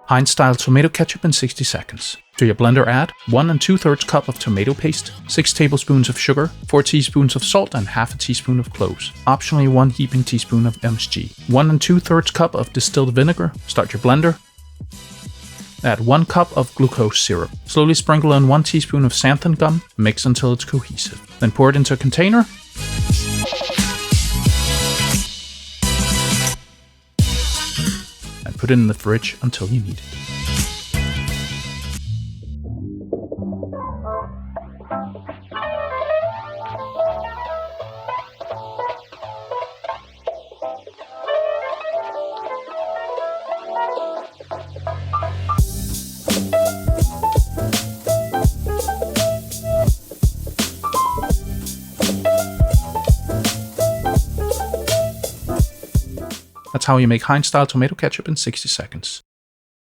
Heinz-style tomato ketchup in 60 seconds. To your blender add 1 2/3 cup of tomato paste, 6 tablespoons of sugar, 4 teaspoons of salt and half a teaspoon of cloves. Optionally 1 heaping teaspoon of MSG. 1 2/3 cup of distilled vinegar. Start your blender. Add 1 cup of glucose syrup. Slowly sprinkle in 1 teaspoon of xanthan gum. Mix until it's cohesive. Then pour it into a container. And put it in the fridge until you need it. That's how you make Heinz-style tomato ketchup in 60 seconds.